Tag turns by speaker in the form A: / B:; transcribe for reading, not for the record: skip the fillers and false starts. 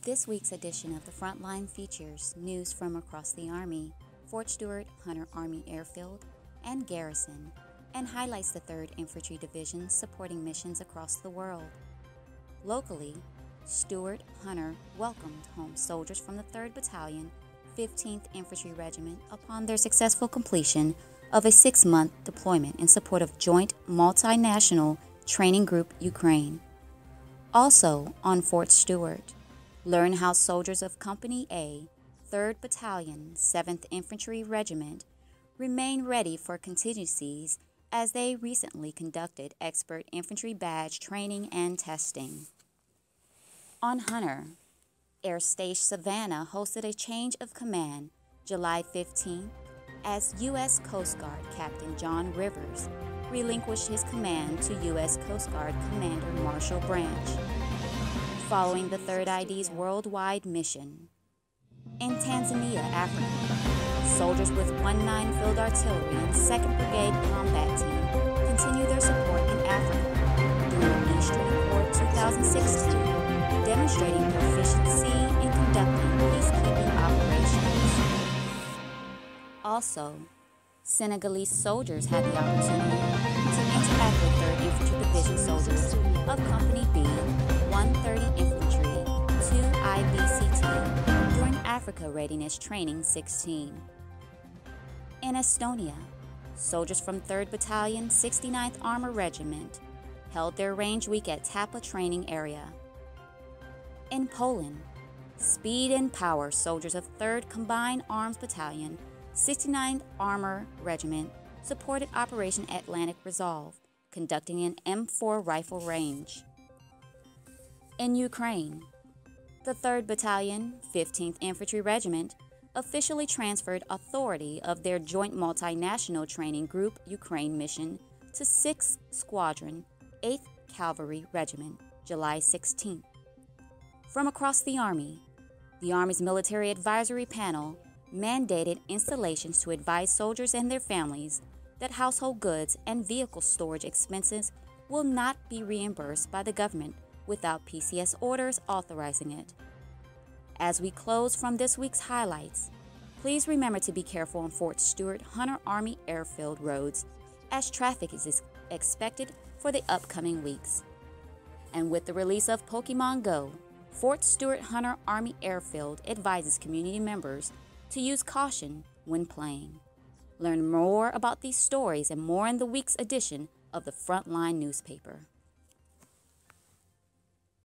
A: This week's edition of the Frontline features news from across the Army, Fort Stewart, Hunter Army Airfield, and Garrison, and highlights the 3rd Infantry Division supporting missions across the world. Locally, Stewart Hunter welcomed home soldiers from the 3rd Battalion, 15th Infantry Regiment upon their successful completion of a 6-month deployment in support of Joint Multinational Training Group Ukraine. Also on Fort Stewart, learn how soldiers of Company A, 3rd Battalion, 7th Infantry Regiment remain ready for contingencies as they recently conducted expert infantry badge training and testing. On Hunter, Air Station Savannah hosted a change of command July 15th as U.S. Coast Guard Captain John Rivers relinquished his command to U.S. Coast Guard Commander Marshall Branch, following the 3rd ID's worldwide mission. In Tanzania, Africa, soldiers with 19 Field Artillery and 2nd Brigade Combat Team continue their support in Africa during the Eastern Corps 2016, demonstrating proficiency in conducting peacekeeping operations. Also, Senegalese soldiers had the opportunity to interact with 3rd Infantry Division soldiers of Company B, 130 Infantry, 2 IBCT during Africa Readiness Training 16. In Estonia, soldiers from 3rd Battalion, 69th Armor Regiment held their range week at Tapa Training Area. In Poland, Speed and Power soldiers of 3rd Combined Arms Battalion, 69th Armor Regiment supported Operation Atlantic Resolve, conducting an M4 rifle range. In Ukraine, the 3rd Battalion, 15th Infantry Regiment officially transferred authority of their Joint Multinational Training Group Ukraine mission to 6th Squadron, 8th Cavalry Regiment, July 16th. From across the Army's Military Advisory Panel mandated installations to advise soldiers and their families that household goods and vehicle storage expenses will not be reimbursed by the government without PCS orders authorizing it. As we close from this week's highlights, please remember to be careful on Fort Stewart Hunter Army Airfield roads as traffic is expected for the upcoming weeks. And with the release of Pokemon Go, Fort Stewart Hunter Army Airfield advises community members to use caution when playing. Learn more about these stories and more in the week's edition of the Frontline newspaper.